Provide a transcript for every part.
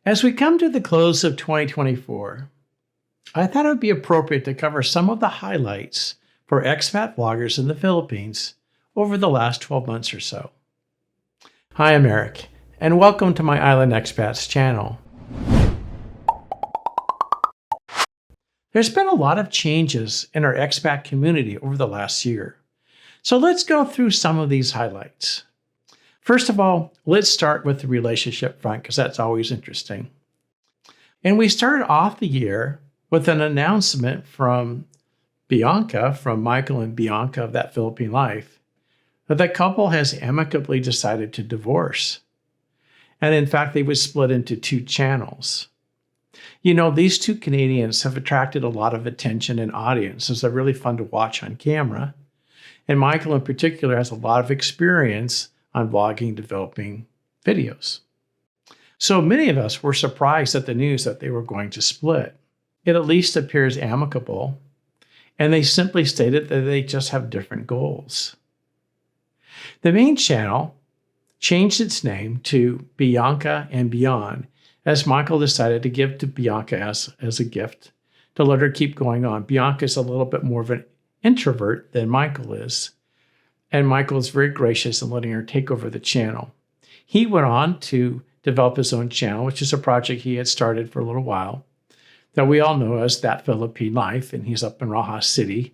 As we come to the close of 2024, I thought it would be appropriate to cover some of the highlights for expat vloggers in the Philippines over the last 12 months or so. Hi, I'm Eric, and welcome to my Island Expats channel. There's been a lot of changes in our expat community over the last year, so let's go through some of these highlights. First of all, let's start with the relationship front because that's always interesting. And we started off the year with an announcement from Bianca, from Michael and Bianca of That Philippine Life, that the couple has amicably decided to divorce. And in fact, they would split into two channels. You know, these two Canadians have attracted a lot of attention and audiences. They're really fun to watch on camera. And Michael in particular has a lot of experience on vlogging, developing videos. So many of us were surprised at the news that they were going to split. It at least appears amicable, and they simply stated that they just have different goals. The main channel changed its name to Bianca and Beyond, as Michael decided to give to Bianca as a gift to let her keep going on. Bianca is a little bit more of an introvert than Michael is, and Michael is very gracious in letting her take over the channel. He went on to develop his own channel, which is a project he had started for a little while, that we all know as That Philippine Life, and he's up in Rojas City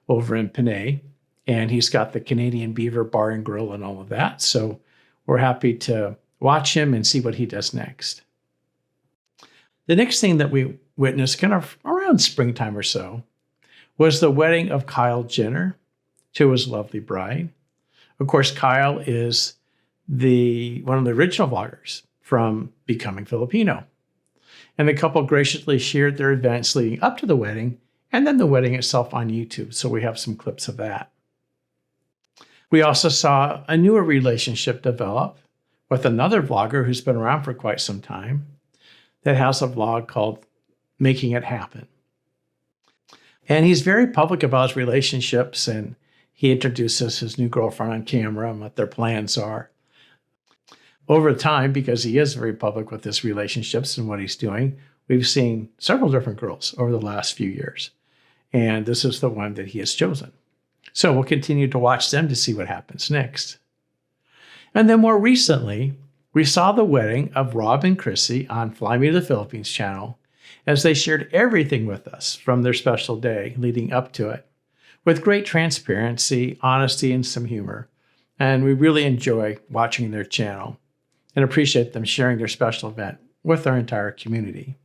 over in Panay, and he's got the Canadian Beaver Bar and Grill and all of that, so we're happy to watch him and see what he does next. The next thing that we witnessed kind of around springtime or so was the wedding of Kyle Jenner to his lovely bride. Of course, Kyle is one of the original vloggers from Becoming Filipino. And the couple graciously shared their events leading up to the wedding and then the wedding itself on YouTube. So we have some clips of that. We also saw a newer relationship develop with another vlogger who's been around for quite some time that has a vlog called Making It Happen. And he's very public about his relationships, and he introduces his new girlfriend on camera and what their plans are. Over time, because he is very public with his relationships and what he's doing, we've seen several different girls over the last few years. And this is the one that he has chosen. So we'll continue to watch them to see what happens next. And then more recently, we saw the wedding of Rob and Chrissy on Fly Me to the Philippines channel as they shared everything with us from their special day leading up to it, with great transparency, honesty, and some humor. And we really enjoy watching their channel and appreciate them sharing their special event with our entire community.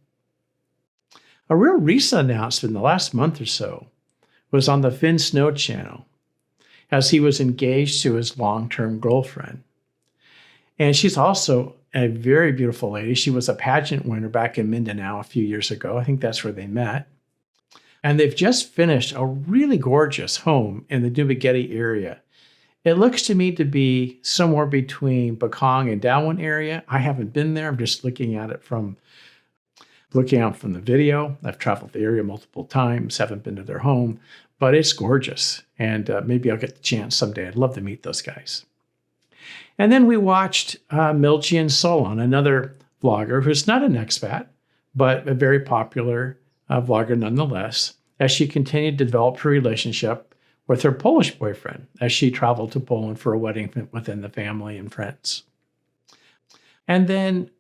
A real recent announcement in the last month or so was on the Finn Snow channel, as he was engaged to his long-term girlfriend. And she's also a very beautiful lady. She was a pageant winner back in Mindanao a few years ago. I think that's where they met. And they've just finished a really gorgeous home in the Dumaguete area. It looks to me to be somewhere between Bacong and Darwin area. I haven't been there. I'm just looking out from the video. I've traveled the area multiple times, haven't been to their home, but it's gorgeous. And maybe I'll get the chance someday. I'd love to meet those guys. And then we watched Milji and Solon, another vlogger who's not an expat, but a very popular vlogger nonetheless, as she continued to develop her relationship with her Polish boyfriend as she traveled to Poland for a wedding within the family and friends. And then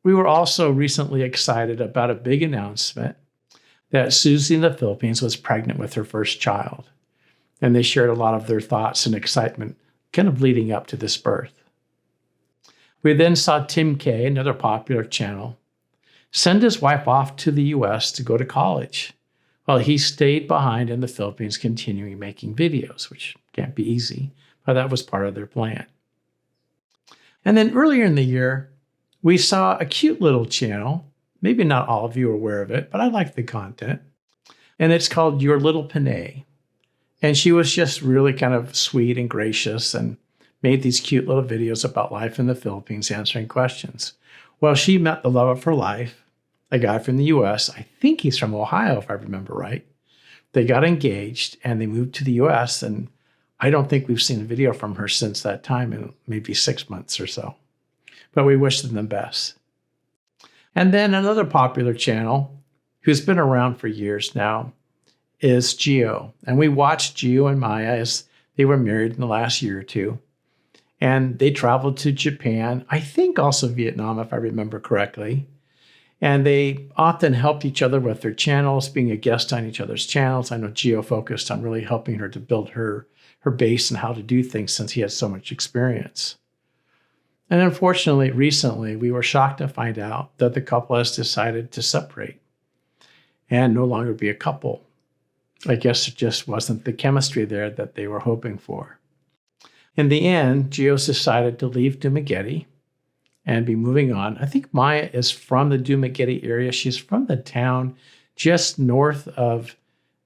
we were also recently excited about a big announcement that Susie in the Philippines was pregnant with her first child. And they shared a lot of their thoughts and excitement kind of leading up to this birth. We then saw Tim K, another popular channel, send his wife off to the US to go to college, while he stayed behind in the Philippines continuing making videos, which can't be easy, but that was part of their plan. And then earlier in the year, we saw a cute little channel. Maybe not all of you are aware of it, but I like the content. And it's called Your Little Panay. And she was just really kind of sweet and gracious and made these cute little videos about life in the Philippines, answering questions. Well, she met the love of her life, a guy from the US. I think he's from Ohio, if I remember right. They got engaged and they moved to the US, and I don't think we've seen a video from her since that time in maybe 6 months or so. But we wish them the best. And then another popular channel who's been around for years now is Gio. And we watched Gio and Maya as they were married in the last year or two. And they traveled to Japan, I think also Vietnam, if I remember correctly. And they often helped each other with their channels, being a guest on each other's channels. I know Gio focused on really helping her to build her base and how to do things since he has so much experience. And unfortunately, recently, we were shocked to find out that the couple has decided to separate and no longer be a couple. I guess it just wasn't the chemistry there that they were hoping for. In the end, Gio's decided to leave Dumaguete and be moving on. I think Maya is from the Dumaguete area. She's from the town just north of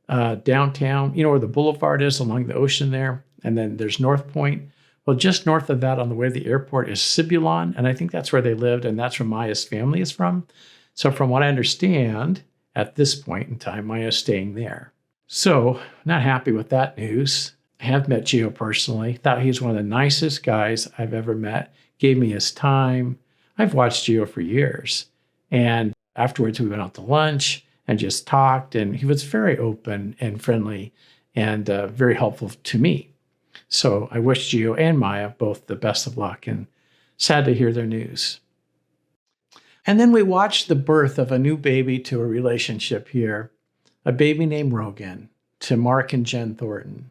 downtown, where the boulevard is along the ocean there. And then there's North Point. Well, just north of that on the way to the airport is Sibulon. And I think that's where they lived. And that's where Maya's family is from. So from what I understand, at this point in time, Maya's staying there. So not happy with that news. I have met Gio personally. Thought he's one of the nicest guys I've ever met. Gave me his time. I've watched Gio for years. And afterwards, we went out to lunch and just talked. And he was very open and friendly and very helpful to me. So I wish Gio and Maya both the best of luck, and sad to hear their news. And then we watched the birth of a new baby to a relationship here, a baby named Rogan, to Mark and Jen Thornton,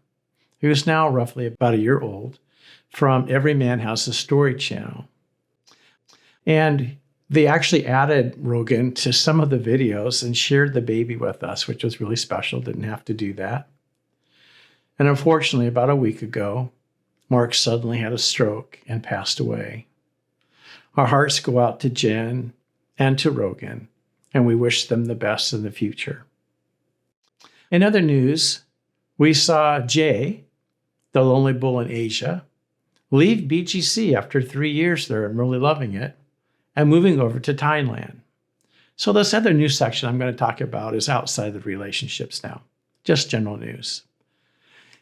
who's now roughly about a year old, from Every Man Has a Story channel. And they actually added Rogan to some of the videos and shared the baby with us, which was really special. Didn't have to do that. And unfortunately, about a week ago, Mark suddenly had a stroke and passed away. Our hearts go out to Jen and to Rogan, and we wish them the best in the future. In other news, we saw Jay, the lonely bull in Asia, leave BGC after 3 years there and really loving it, and moving over to Thailand. So this other news section I'm going to talk about is outside of relationships now, just general news.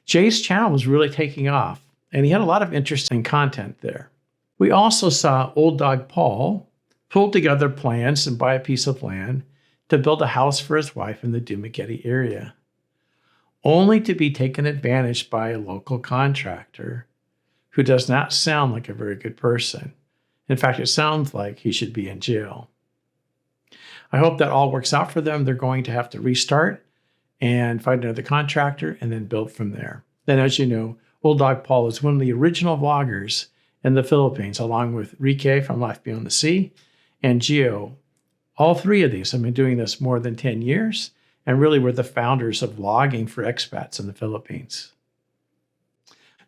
Jay's channel was really taking off, and he had a lot of interesting content there. We also saw Old Dog Paul pull together plans and buy a piece of land to build a house for his wife in the Dumaguete area, only to be taken advantage by a local contractor who does not sound like a very good person. In fact, it sounds like he should be in jail. I hope that all works out for them. They're going to have to restart and find another contractor and then build from there. Then, as you know, Old Dog Paul is one of the original vloggers in the Philippines, along with Rike from Life Beyond the Sea and Gio. All three of these have been doing this more than 10 years and really were the founders of vlogging for expats in the Philippines.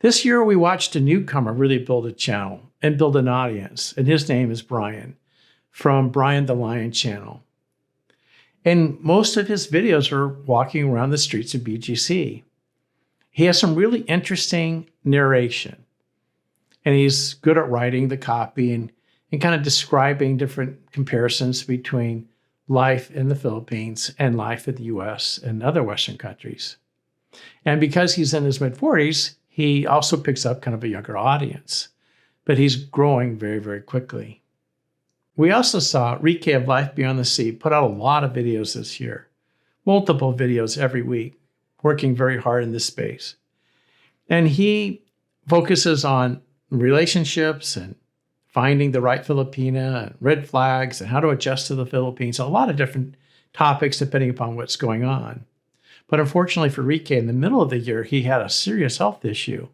This year, we watched a newcomer really build a channel and build an audience, and his name is Brian from Brian the Lion channel. And most of his videos are walking around the streets of BGC. He has some really interesting narration, and he's good at writing the copy and kind of describing different comparisons between life in the Philippines and life in the US and other Western countries. And because he's in his mid-40s, he also picks up kind of a younger audience, but he's growing very, very quickly. We also saw Rike of Life Beyond the Sea put out a lot of videos this year, multiple videos every week, working very hard in this space. And he focuses on relationships and finding the right Filipina and red flags and how to adjust to the Philippines, a lot of different topics depending upon what's going on. But unfortunately for Rike, in the middle of the year, he had a serious health issue.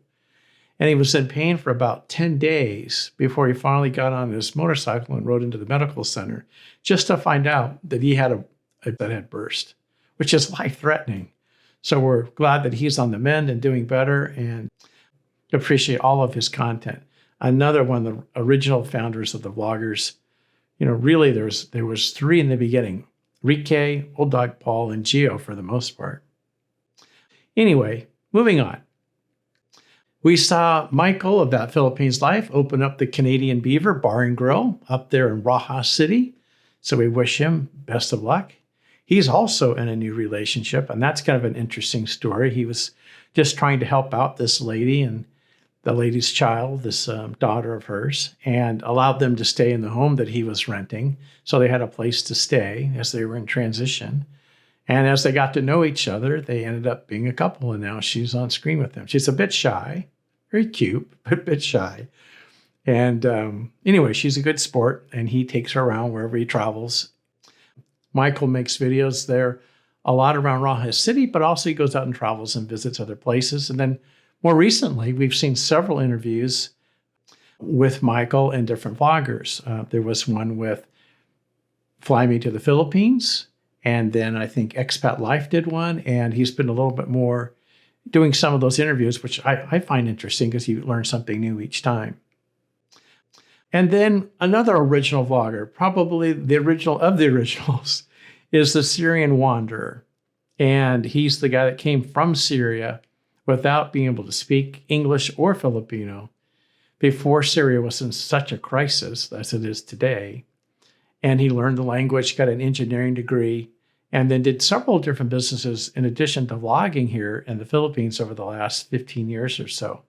And he was in pain for about 10 days before he finally got on his motorcycle and rode into the medical center just to find out that he had that had burst, which is life-threatening. So we're glad that he's on the mend and doing better and appreciate all of his content. Another one of the original founders of the vloggers. Really there was three in the beginning: Rike, Old Dog Paul, and Gio for the most part. Anyway, moving on. We saw Michael of That Philippines Life open up the Canadian Beaver Bar and Grill up there in Rojas City. So we wish him best of luck. He's also in a new relationship, and that's kind of an interesting story. He was just trying to help out this lady, and the lady's child, this daughter of hers, and allowed them to stay in the home that he was renting. So they had a place to stay as they were in transition. And as they got to know each other, they ended up being a couple, and now she's on screen with them. She's a bit shy, very cute, but a bit shy. And anyway, she's a good sport, and he takes her around wherever he travels. Michael makes videos there a lot around Raja City, but also he goes out and travels and visits other places. And then more recently, we've seen several interviews with Michael and different vloggers. There was one with Fly Me to the Philippines, and then I think Expat Life did one, and he's been a little bit more doing some of those interviews, which I find interesting because you learn something new each time. And then another original vlogger, probably the original of the originals, is the Syrian Wanderer. And he's the guy that came from Syria without being able to speak English or Filipino before Syria was in such a crisis as it is today. And he learned the language, got an engineering degree, and then did several different businesses in addition to vlogging here in the Philippines over the last 15 years or so.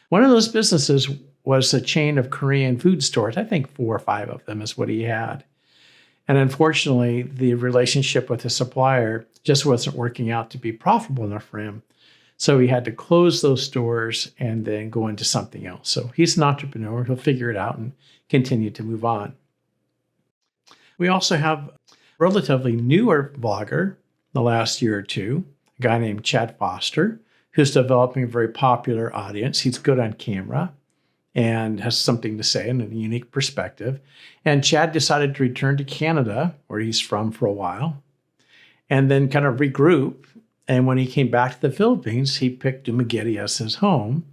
One of those businesses was a chain of Korean food stores. I think 4 or 5 of them is what he had. And unfortunately, the relationship with the supplier just wasn't working out to be profitable enough for him. So he had to close those stores and then go into something else. So he's an entrepreneur. He'll figure it out and continue to move on. We also have a relatively newer vlogger the last year or two, a guy named Chad Foster, who's developing a very popular audience. He's good on camera and has something to say and a unique perspective. And Chad decided to return to Canada, where he's from for a while, and then kind of regroup. And when he came back to the Philippines, he picked Dumaguete as his home.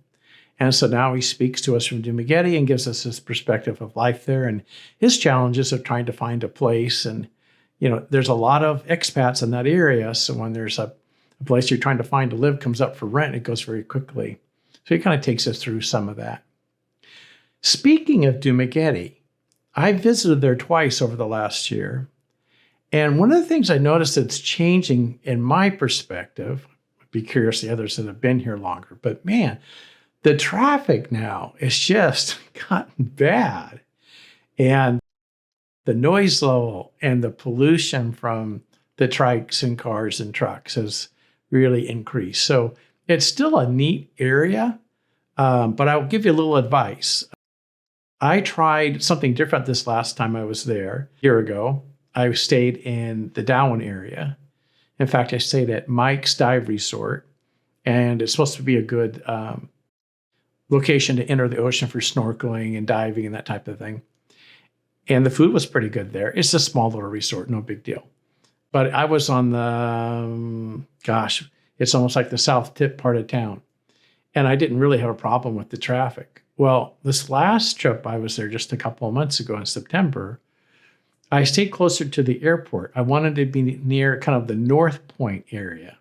And so now he speaks to us from Dumaguete and gives us his perspective of life there and his challenges of trying to find a place. And, you know, there's a lot of expats in that area. So when there's a place you're trying to find to live comes up for rent, it goes very quickly. So he kind of takes us through some of that. Speaking of Dumaguete, I visited there twice over the last year. And one of the things I noticed that's changing in my perspective, I'd be curious the others that have been here longer, but man, the traffic now is just gotten bad. And the noise level and the pollution from the trikes and cars and trucks has really increased. So it's still a neat area, but I'll give you a little advice. I tried something different this last time I was there a year ago. I stayed in the Darwin area. In fact, I stayed at Mike's Dive Resort, and it's supposed to be a good location to enter the ocean for snorkeling and diving and that type of thing. And the food was pretty good there. It's a small little resort, no big deal. But I was on the, it's almost like the south tip part of town. And I didn't really have a problem with the traffic. Well, this last trip I was there just a couple of months ago in September, I stayed closer to the airport. I wanted to be near kind of the North Point area.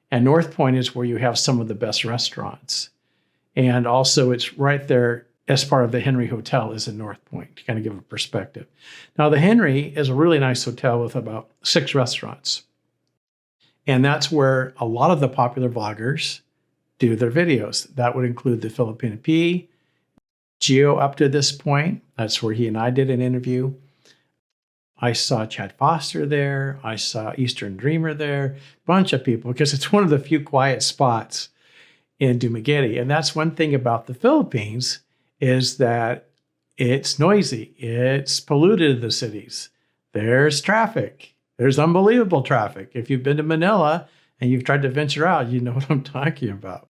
And North Point is where you have some of the best restaurants. And also it's right there as part of the Henry Hotel is in North Point, to kind of give a perspective. Now, the Henry is a really nice hotel with about 6 restaurants. And that's where a lot of the popular vloggers do their videos. That would include the Philippine P, Gio up to this point. That's where he and I did an interview. I saw Chad Foster there. I saw Eastern Dreamer there. A bunch of people, because it's one of the few quiet spots in Dumaguete. And that's one thing about the Philippines is that it's noisy. It's polluted, the cities. There's traffic. There's unbelievable traffic. If you've been to Manila and you've tried to venture out, you know what I'm talking about.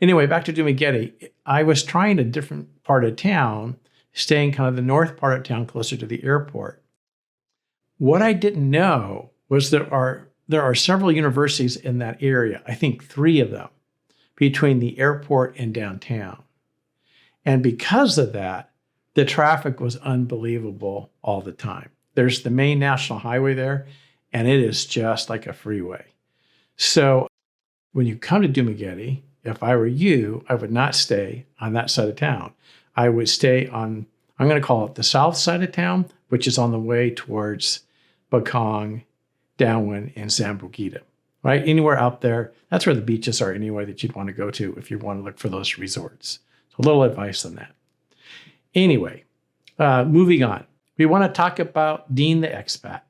Anyway, back to Dumaguete. I was trying a different part of town, staying kind of the north part of town closer to the airport. What I didn't know was there are several universities in that area, I think 3 of them, between the airport and downtown. And because of that, the traffic was unbelievable all the time. There's the main national highway there, and it is just like a freeway. So when you come to Dumaguete, if I were you, I would not stay on that side of town. I would stay on, I'm going to call it the south side of town, which is on the way towards Bacong, Darwin, and Zamboanga, right? Anywhere out there, that's where the beaches are anyway that you'd want to go to if you want to look for those resorts. A little advice on that. Anyway, moving on. We want to talk about Dean the Expat.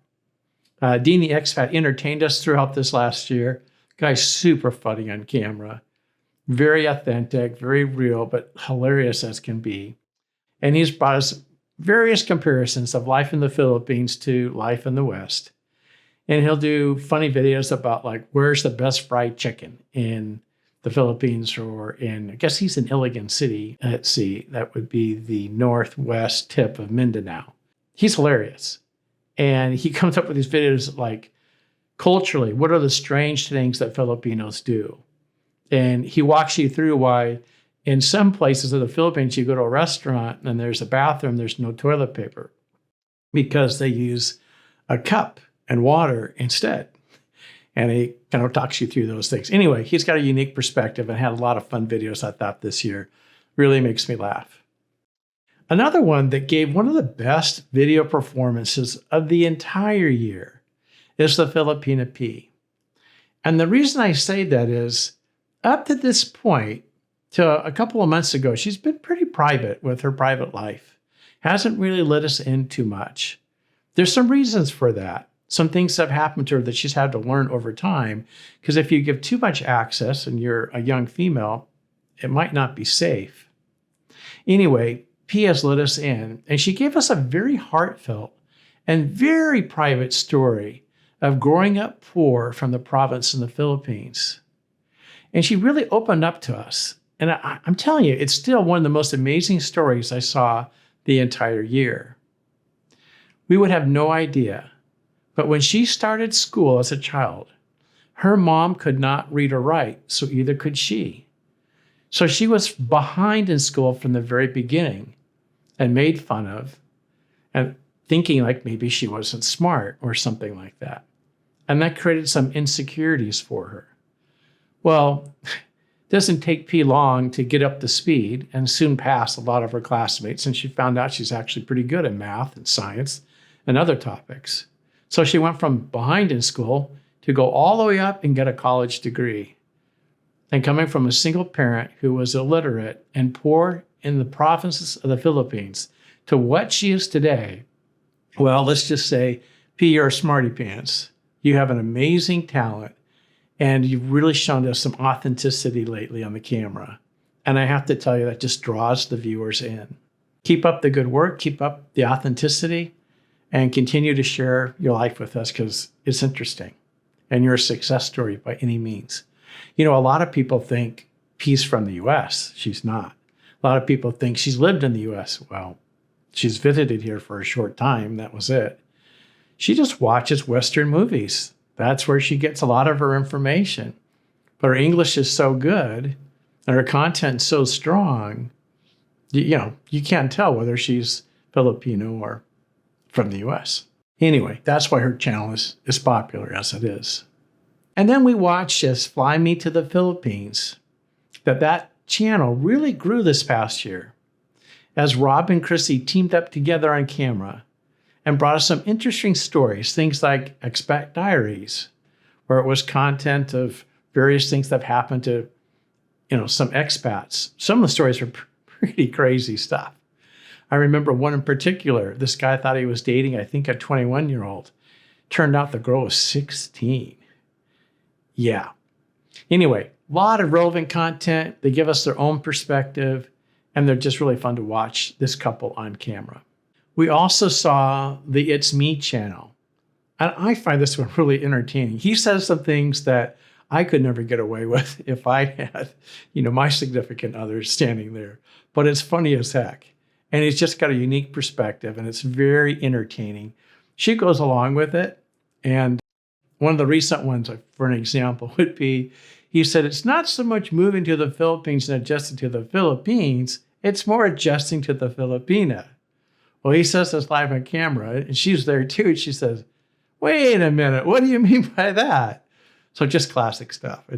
Dean the Expat entertained us throughout this last year. Guy's super funny on camera. Very authentic, very real, but hilarious as can be. And he's brought us various comparisons of life in the Philippines to life in the West. And he'll do funny videos about like, where's the best fried chicken in the Philippines, or in, I guess he's in Iligan City at sea. That would be the northwest tip of Mindanao. He's hilarious. And he comes up with these videos like, culturally, what are the strange things that Filipinos do? And he walks you through why in some places of the Philippines, you go to a restaurant and there's a bathroom, there's no toilet paper because they use a cup and water instead. And he kind of talks you through those things. Anyway, he's got a unique perspective and had a lot of fun videos, I thought, this year. Really makes me laugh. Another one that gave one of the best video performances of the entire year is the Filipina P. And the reason I say that is, up to this point, to a couple of months ago, she's been pretty private with her private life. Hasn't really let us in too much. There's some reasons for that. Some things have happened to her that she's had to learn over time, because if you give too much access and you're a young female, it might not be safe. Anyway, P has let us in, and she gave us a very heartfelt and very private story of growing up poor from the province in the Philippines. And she really opened up to us. And I'm telling you, it's still one of the most amazing stories I saw the entire year. We would have no idea. But when she started school as a child, her mom could not read or write, so either could she. So she was behind in school from the very beginning and made fun of and thinking like maybe she wasn't smart or something like that. And that created some insecurities for her. Well, it doesn't take P long to get up to speed and soon pass a lot of her classmates. And she found out she's actually pretty good at math and science and other topics. So she went from behind in school to go all the way up and get a college degree. And coming from a single parent who was illiterate and poor in the provinces of the Philippines to what she is today, well, let's just say, P, you're a smarty pants. You have an amazing talent, and you've really shown us some authenticity lately on the camera. And I have to tell you, that just draws the viewers in. Keep up the good work, keep up the authenticity, and continue to share your life with us because it's interesting. And you're a success story by any means. You know, a lot of people think P's from the US. She's not. A lot of people think she's lived in the US. Well, she's visited here for a short time. That was it. She just watches Western movies. That's where she gets a lot of her information. But her English is so good and her content's so strong, you can't tell whether she's Filipino or from the US. Anyway, that's why her channel is popular as it is. And then we watched as Fly Me to the Philippines, that channel really grew this past year as Rob and Chrissy teamed up together on camera and brought us some interesting stories, things like Expat Diaries, where it was content of various things that have happened to, some expats. Some of the stories are pretty crazy stuff. I remember one in particular. This guy thought he was dating, I think, a 21-year-old. Turned out the girl was 16. Yeah. Anyway, a lot of relevant content. They give us their own perspective, and they're just really fun to watch, this couple on camera. We also saw the It's Me channel, and I find this one really entertaining. He says some things that I could never get away with if I had, my significant other standing there. But it's funny as heck. And he's just got a unique perspective, and it's very entertaining. She goes along with it. And one of the recent ones, for an example, would be, he said, it's not so much moving to the Philippines and adjusting to the Philippines, it's more adjusting to the Filipina. Well, he says this live on camera, and she's there too. And she says, wait a minute, what do you mean by that? So just classic stuff.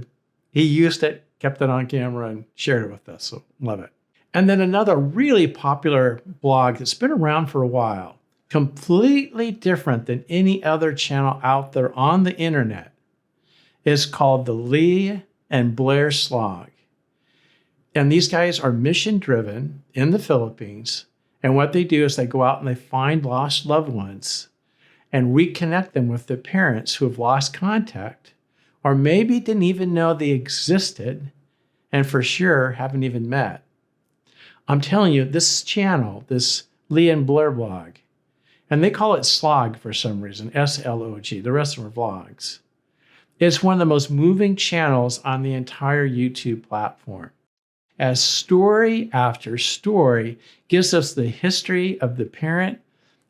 He used it, kept it on camera, and shared it with us. So love it. And then another really popular blog that's been around for a while, completely different than any other channel out there on the internet, is called the Lee and Blair Slog. And these guys are mission driven in the Philippines. And what they do is they go out and they find lost loved ones and reconnect them with their parents who have lost contact or maybe didn't even know they existed and for sure haven't even met. I'm telling you, this channel, this Leah and Blair blog, and they call it Slog for some reason, S-L-O-G. The rest of them are vlogs. It's one of the most moving channels on the entire YouTube platform. As story after story gives us the history of the parent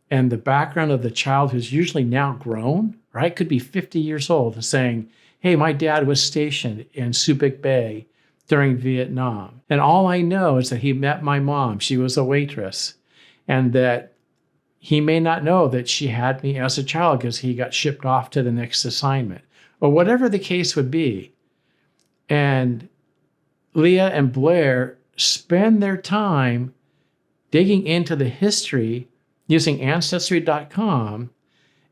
and the background of the child who's usually now grown, right? Could be 50 years old and saying, hey, my dad was stationed in Subic Bay during Vietnam. And all I know is that he met my mom. She was a waitress. And that he may not know that she had me as a child because he got shipped off to the next assignment or whatever the case would be. And Leah and Blair spend their time digging into the history using Ancestry.com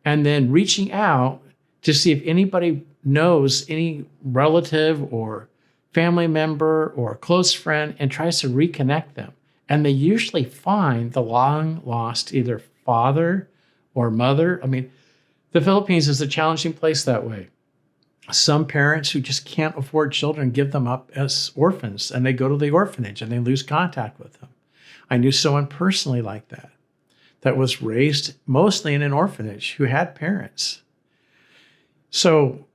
and then reaching out to see if anybody knows any relative or family member or close friend and tries to reconnect them. And they usually find the long lost either father or mother. I mean, the Philippines is a challenging place that way. Some parents who just can't afford children give them up as orphans and they go to the orphanage and they lose contact with them. I knew someone personally like that was raised mostly in an orphanage who had parents. So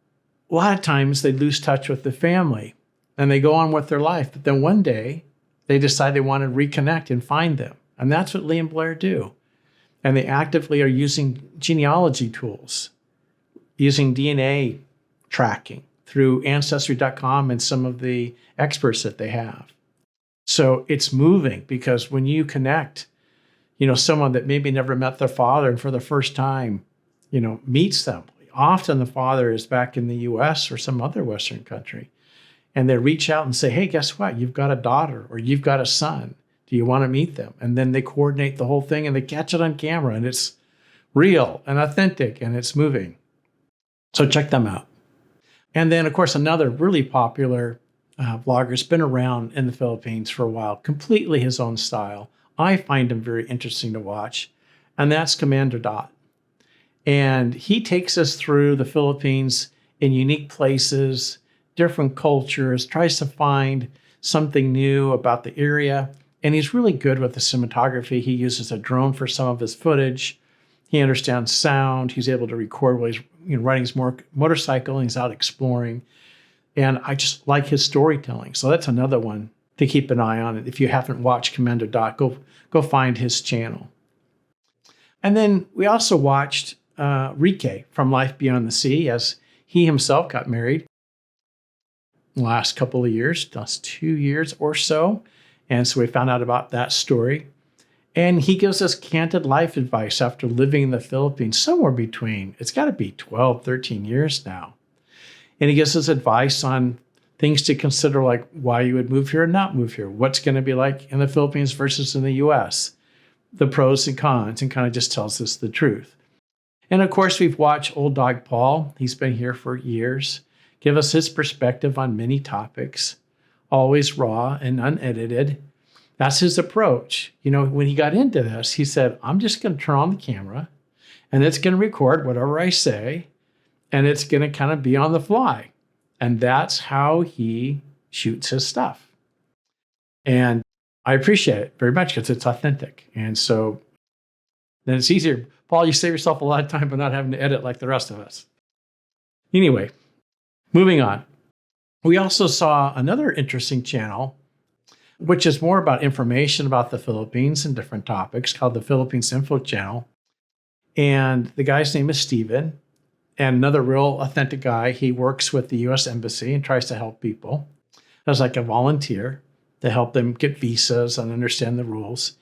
a lot of times they lose touch with the family and they go on with their life. But then one day they decide they want to reconnect and find them. And that's what Lee and Blair do. And they actively are using genealogy tools, using DNA tracking through Ancestry.com and some of the experts that they have. So it's moving because when you connect, someone that maybe never met their father and for the first time, meets them. Often the father is back in the US or some other Western country. And they reach out and say, hey, guess what? You've got a daughter or you've got a son. Do you want to meet them? And then they coordinate the whole thing and they catch it on camera and it's real and authentic and it's moving. So check them out. And then, of course, another really popular vlogger has been around in the Philippines for a while, completely his own style. I find him very interesting to watch. And that's Commander Dot. And he takes us through the Philippines in unique places, different cultures, tries to find something new about the area. And he's really good with the cinematography. He uses a drone for some of his footage. He understands sound. He's able to record while he's riding his motorcycle and he's out exploring. And I just like his storytelling. So that's another one to keep an eye on. If you haven't watched Commander Dot, go find his channel. And then we also watched Rike from Life Beyond the Sea as he himself got married in the last couple of years, last 2 years or so. And so we found out about that story. And he gives us candid life advice after living in the Philippines, somewhere between, it's got to be 12, 13 years now. And he gives us advice on things to consider, like why you would move here or not move here, what's going to be like in the Philippines versus in the US, the pros and cons, and kind of just tells us the truth. And of course, we've watched Old Dog Paul. He's been here for years, give us his perspective on many topics, always raw and unedited. That's his approach. When he got into this, he said, I'm just going to turn on the camera and it's going to record whatever I say and it's going to kind of be on the fly. And that's how he shoots his stuff. And I appreciate it very much because it's authentic. And so then it's easier. Paul, you save yourself a lot of time by not having to edit like the rest of us. Anyway, moving on. We also saw another interesting channel, which is more about information about the Philippines and different topics, called the Philippines Info Channel. And the guy's name is Steven, and another real authentic guy. He works with the U.S. Embassy and tries to help people as like a volunteer to help them get visas and understand the rules.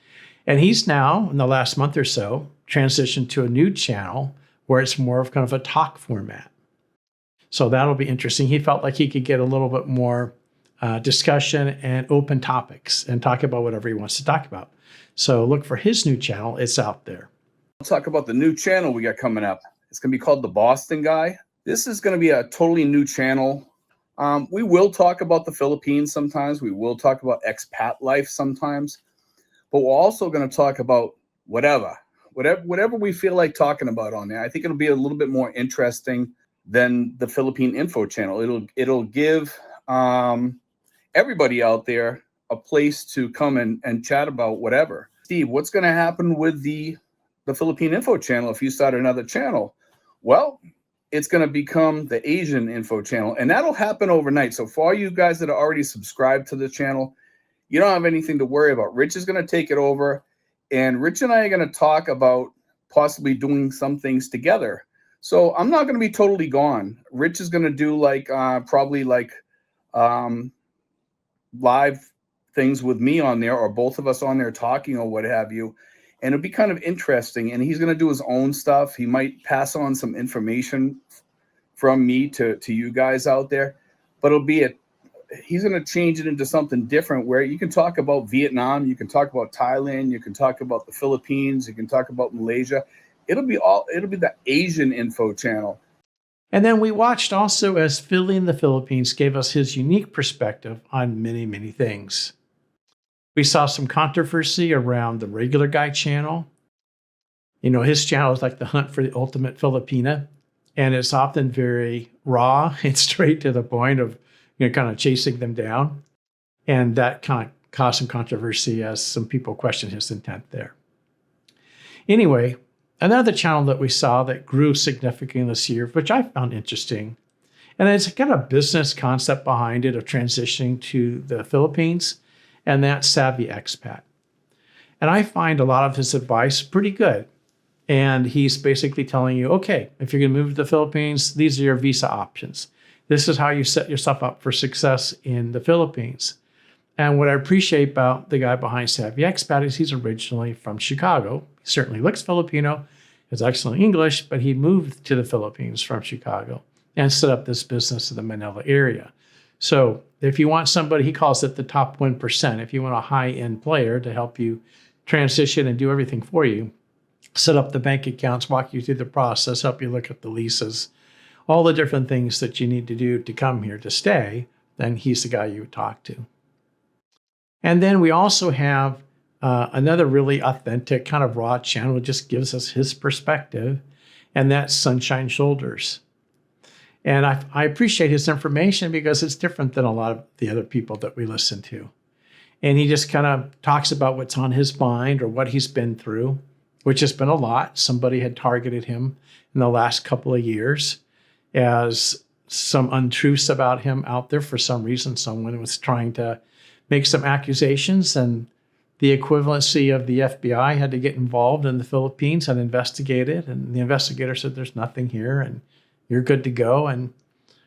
And he's now, in the last month or so, transitioned to a new channel where it's more of kind of a talk format. So that'll be interesting. He felt like he could get a little bit more discussion and open topics and talk about whatever he wants to talk about. So look for his new channel. It's out there. I'll talk about the new channel we got coming up. It's going to be called The Boston Guy. This is going to be a totally new channel. We will talk about the Philippines sometimes. We will talk about expat life sometimes. But we're also going to talk about whatever we feel like talking about on there. I think it'll be a little bit more interesting than the Philippine Info Channel. It'll give everybody out there a place to come and chat about whatever. Steve, what's going to happen with the Philippine Info Channel if you start another channel? Well, it's going to become the Asian Info Channel, and that'll happen overnight. So for all you guys that are already subscribed to the channel, you don't have anything to worry about. Rich is going to take it over, and Rich and I are going to talk about possibly doing some things together. So I'm not going to be totally gone. Rich is going to do probably live things with me on there, or both of us on there talking or what have you. And it'll be kind of interesting. And he's going to do his own stuff. He might pass on some information from me to you guys out there, but he's going to change it into something different where you can talk about Vietnam, you can talk about Thailand, you can talk about the Philippines, you can talk about Malaysia. It'll be the Asian Info Channel. And then we watched also as Philly in the Philippines gave us his unique perspective on many, many things. We saw some controversy around the regular guy channel. You know, his channel is like the hunt for the ultimate Filipina, and it's often very raw and straight to the point of, kind of chasing them down. And that kind of caused some controversy as some people questioned his intent there. Anyway, another channel that we saw that grew significantly this year, which I found interesting, and it's got a business concept behind it of transitioning to the Philippines, and that's Savvy Expat. And I find a lot of his advice pretty good. And he's basically telling you, okay, if you're going to move to the Philippines, these are your visa options. This is how you set yourself up for success in the Philippines. And what I appreciate about the guy behind Savvy Expat is he's originally from Chicago. He certainly looks Filipino, has excellent English, but he moved to the Philippines from Chicago and set up this business in the Manila area. So if you want somebody, he calls it the top 1%. If you want a high-end player to help you transition and do everything for you, set up the bank accounts, walk you through the process, help you look at the leases, all the different things that you need to do to come here to stay, then he's the guy you would talk to. And then we also have another really authentic kind of raw channel that just gives us his perspective, and that's Sunshine Shoulders. And I appreciate his information because it's different than a lot of the other people that we listen to. And he just kind of talks about what's on his mind or what he's been through, which has been a lot. Somebody had targeted him in the last couple of years as some untruths about him out there for some reason. Someone was trying to make some accusations, and the equivalency of the FBI had to get involved in the Philippines and investigate it. And the investigator said, there's nothing here and you're good to go.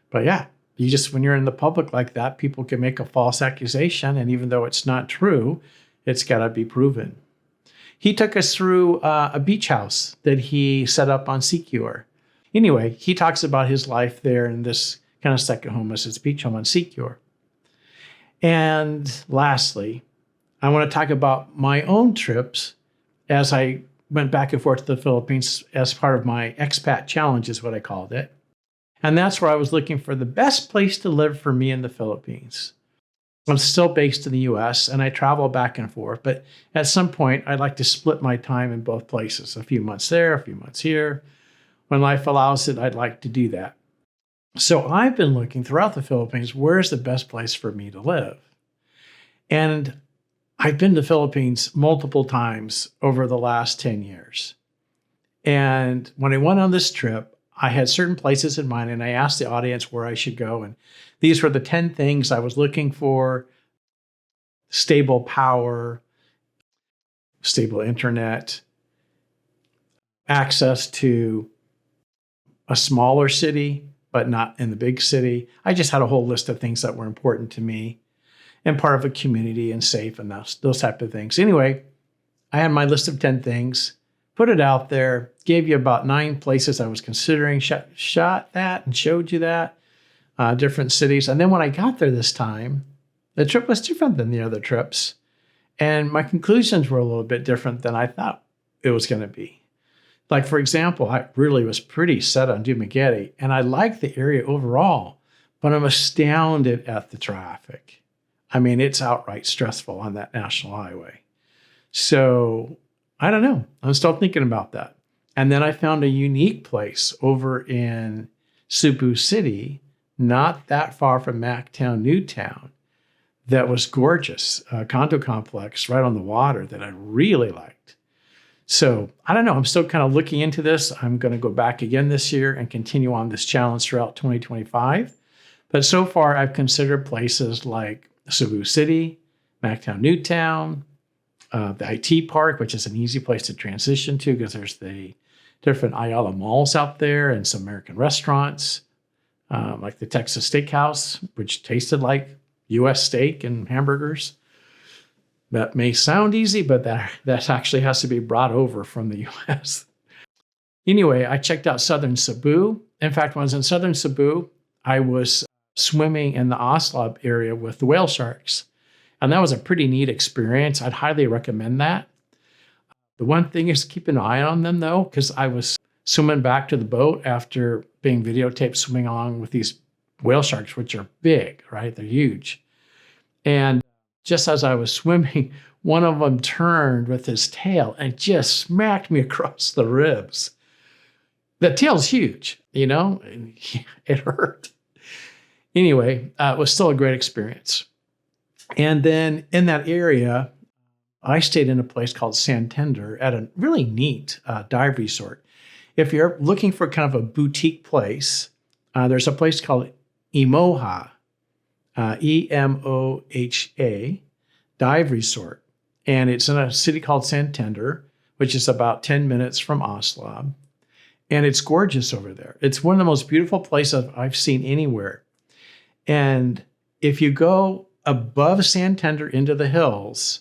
But yeah, when you're in the public like that, people can make a false accusation. And even though it's not true, it's got to be proven. He took us through a beach house that he set up on Secure. Anyway, he talks about his life there in this kind of second home as his beach home on Secure. And lastly, I want to talk about my own trips as I went back and forth to the Philippines as part of my expat challenge is what I called it. And that's where I was looking for the best place to live for me in the Philippines. I'm still based in the US and I travel back and forth, but at some point I'd like to split my time in both places, a few months there, a few months here. When life allows it, I'd like to do that. So I've been looking throughout the Philippines, where's the best place for me to live? And I've been to the Philippines multiple times over the last 10 years. And when I went on this trip, I had certain places in mind and I asked the audience where I should go. And these were the 10 things I was looking for: stable power, stable internet, access to a smaller city, but not in the big city. I just had a whole list of things that were important to me, and part of a community and safe and those type of things. Anyway, I had my list of 10 things, put it out there, gave you about 9 places I was considering, shot that and showed you that, different cities. And then when I got there this time, the trip was different than the other trips. And my conclusions were a little bit different than I thought it was going to be. Like, for example, I really was pretty set on Dumaguete, and I liked the area overall. but I'm astounded at the traffic. I mean, it's outright stressful on that national highway. So I don't know. I'm still thinking about that. And then I found a unique place over in Cebu City, not that far from Mactown, Newtown, that was gorgeous. A condo complex right on the water that I really liked. So I don't know. I'm still kind of looking into this. I'm going to go back again this year and continue on this challenge throughout 2025. But so far, I've considered places like Cebu City, Mactown, Newtown, the IT Park, which is an easy place to transition to because there's the different Ayala malls out there and some American restaurants, like the Texas Steakhouse, which tasted like U.S. steak and hamburgers. That may sound easy, but that actually has to be brought over from the U.S. Anyway, I checked out southern Cebu. In fact, when I was in southern Cebu, I was swimming in the Oslab area with the whale sharks. And that was a pretty neat experience. I'd highly recommend that. The one thing is keep an eye on them, though, because I was swimming back to the boat after being videotaped swimming along with these whale sharks, which are big, right? They're huge. And just as I was swimming, one of them turned with his tail and just smacked me across the ribs. The tail's huge, and it hurt. Anyway, it was still a great experience. And then in that area, I stayed in a place called Santander at a really neat dive resort. If you're looking for kind of a boutique place, there's a place called Emoha, Emoha dive resort. And it's in a city called Santander, which is about 10 minutes from Oslo. And it's gorgeous over there. It's one of the most beautiful places I've seen anywhere. And if you go above Santander into the hills,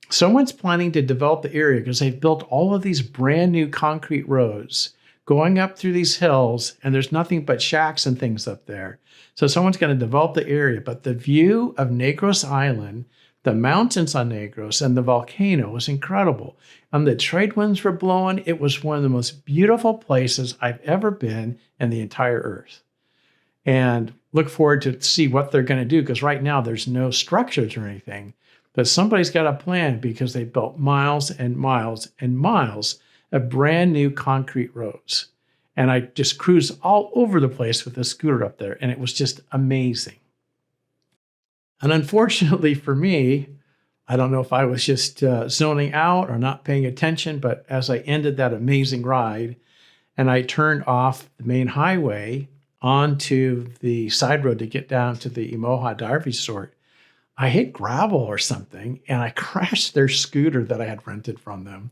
someone's planning to develop the area because they've built all of these brand new concrete roads going up through these hills, and there's nothing but shacks and things up there. So someone's going to develop the area, but the view of Negros Island, the mountains on Negros, and the volcano was incredible. And the trade winds were blowing. It was one of the most beautiful places I've ever been in the entire earth. And look forward to see what they're going to do, because right now there's no structures or anything. But somebody's got a plan because they built miles and miles and miles of brand new concrete roads. And I just cruised all over the place with a scooter up there, and it was just amazing. And unfortunately for me, I don't know if I was just zoning out or not paying attention, but as I ended that amazing ride and I turned off the main highway onto the side road to get down to the Emoha Dive Resort, I hit gravel or something, and I crashed their scooter that I had rented from them.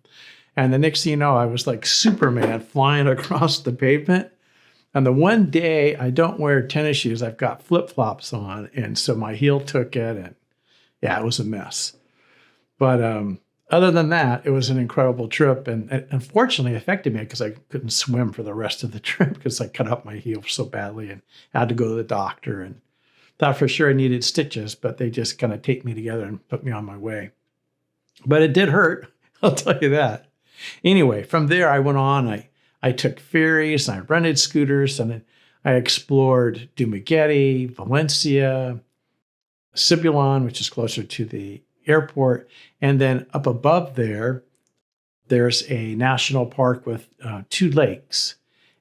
And the next thing you know, I was like Superman flying across the pavement. And the one day I don't wear tennis shoes, I've got flip-flops on. And so my heel took it, and yeah, it was a mess. But other than that, it was an incredible trip. And it unfortunately affected me because I couldn't swim for the rest of the trip because I cut up my heel so badly and had to go to the doctor. And thought for sure I needed stitches, but they just kind of taped me together and put me on my way. But it did hurt, I'll tell you that. Anyway, from there I went on. I took ferries, and I rented scooters, and I explored Dumaguete, Valencia, Sibulon, which is closer to the airport. And then up above there, there's a national park with 2 lakes.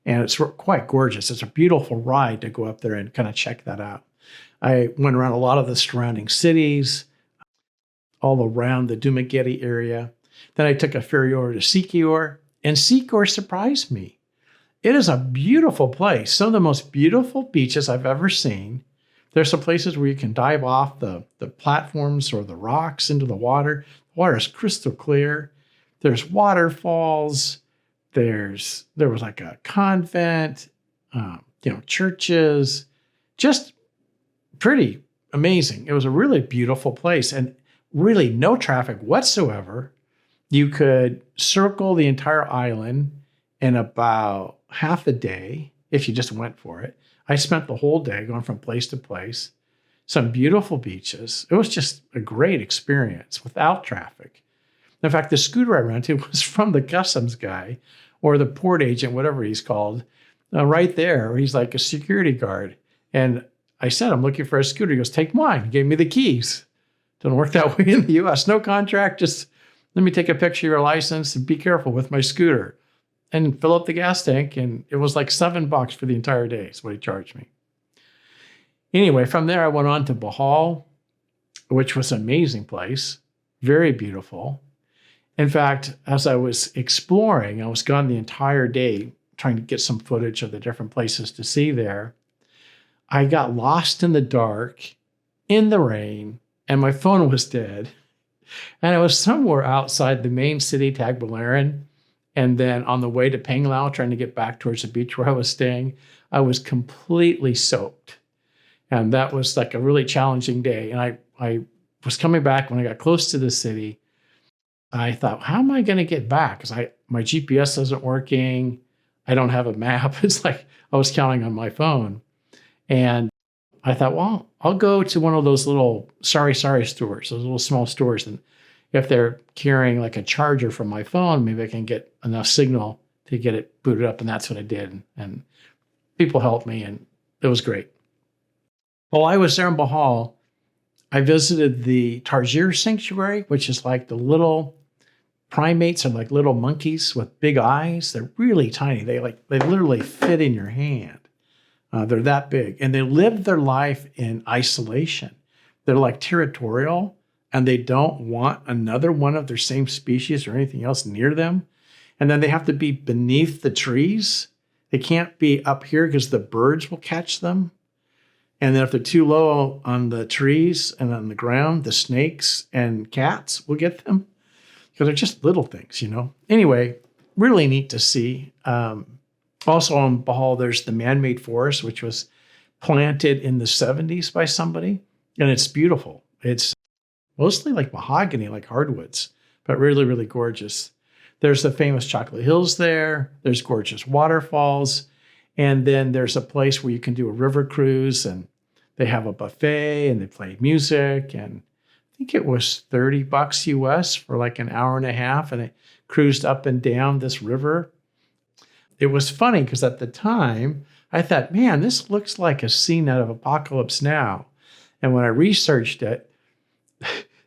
And it's quite gorgeous. It's a beautiful ride to go up there and kind of check that out. I went around a lot of the surrounding cities, all around the Dumaguete area. Then I took a ferry over to Siquijor, and Siquijor surprised me. It is a beautiful place. Some of the most beautiful beaches I've ever seen. There's some places where you can dive off the platforms or the rocks into the water. The water is crystal clear. There's waterfalls. There was like a convent, churches, just pretty amazing. It was a really beautiful place and really no traffic whatsoever. You could circle the entire island in about half a day if you just went for it. I spent the whole day going from place to place. Some beautiful beaches. It was just a great experience without traffic. In fact, the scooter I rented was from the customs guy or the port agent, whatever he's called, right there. He's like a security guard. And I said, I'm looking for a scooter. He goes, take mine. He gave me the keys. Doesn't work that way in the US. No contract. Just let me take a picture of your license and be careful with my scooter. And fill up the gas tank. And it was like $7 for the entire day is what he charged me. Anyway, from there, I went on to Bohol, which was an amazing place. Very beautiful. In fact, as I was exploring, I was gone the entire day trying to get some footage of the different places to see there. I got lost in the dark, in the rain, and my phone was dead. And I was somewhere outside the main city, Tagbilaran. And then on the way to Panglao, trying to get back towards the beach where I was staying, I was completely soaked. And that was like a really challenging day. And I was coming back when I got close to the city. I thought, how am I going to get back? Because my GPS isn't working. I don't have a map. It's like I was counting on my phone. And I thought, well, I'll go to one of those little sorry stores, those little small stores. And if they're carrying like a charger from my phone, maybe I can get enough signal to get it booted up. And that's what I did. And people helped me, and it was great. While I was there in Bohol, I visited the Tarsier Sanctuary, which is like the little primates are like little monkeys with big eyes. They're really tiny. They literally fit in your hand. They're that big. And they live their life in isolation. They're like territorial, and they don't want another one of their same species or anything else near them. And then they have to be beneath the trees. They can't be up here because the birds will catch them. And then if they're too low on the trees and on the ground, the snakes and cats will get them because they're just little things, you know. Anyway, really neat to see. Also on Bohol, there's the man-made forest, which was planted in the 70s by somebody. And it's beautiful. It's mostly like mahogany, like hardwoods, but really, really gorgeous. There's the famous Chocolate Hills there. There's gorgeous waterfalls. And then there's a place where you can do a river cruise, and they have a buffet and they play music. And I think it was $30 US for like an hour and a half. And it cruised up and down this river. It was funny because at the time I thought, man, this looks like a scene out of Apocalypse Now. And when I researched it,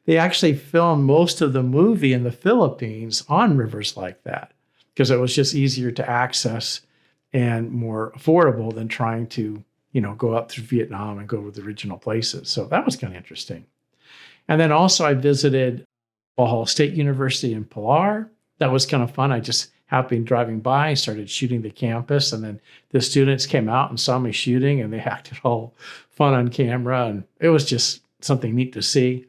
they actually filmed most of the movie in the Philippines on rivers like that because it was just easier to access and more affordable than trying to, you know, go up through Vietnam and go to the original places. So that was kind of interesting. And then also I visited Bohol State University in Pilar. That was kind of fun. I just happened driving by, started shooting the campus, and then the students came out and saw me shooting, and they acted all fun on camera, and it was just something neat to see.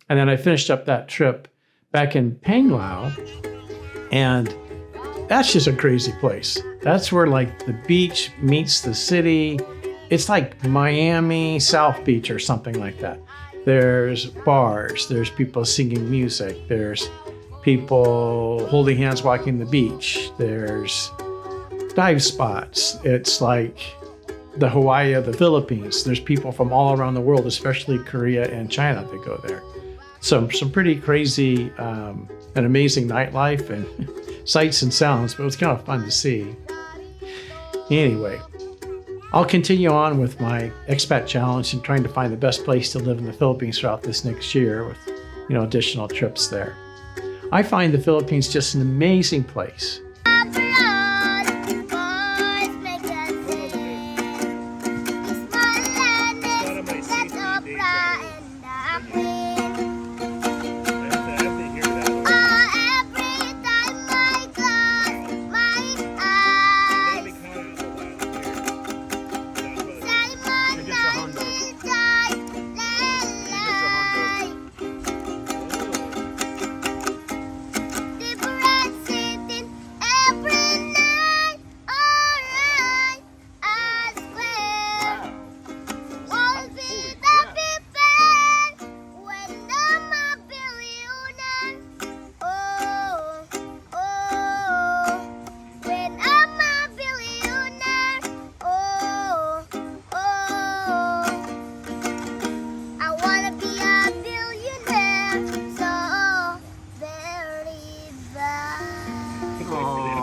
And then I finished up that trip back in Panglao, and that's just a crazy place. That's where like the beach meets the city. It's like Miami South Beach or something like that. There's bars, there's people singing music, there's people holding hands walking the beach, there's dive spots. It's like the Hawaii of the Philippines. There's people from all around the world, especially Korea and China, that go there. Some pretty crazy and amazing nightlife and sights and sounds, but it was kind of fun to see. Anyway, I'll continue on with my expat challenge and trying to find the best place to live in the Philippines throughout this next year with, you know, additional trips there. I find the Philippines just an amazing place.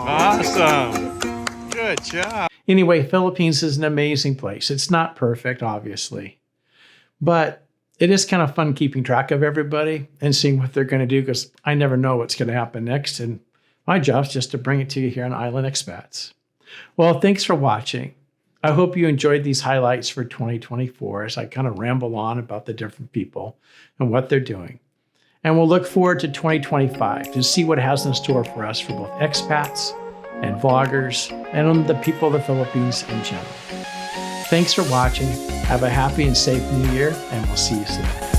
Awesome. Good job. Anyway, Philippines is an amazing place. It's not perfect, obviously, but it is kind of fun keeping track of everybody and seeing what they're going to do because I never know what's going to happen next. And my job's just to bring it to you here on Island Expats. Well, thanks for watching. I hope you enjoyed these highlights for 2024 as I kind of ramble on about the different people and what they're doing. And we'll look forward to 2025 to see what it has in store for us for both expats and vloggers and the people of the Philippines in general. Thanks for watching. Have a happy and safe new year, and we'll see you soon.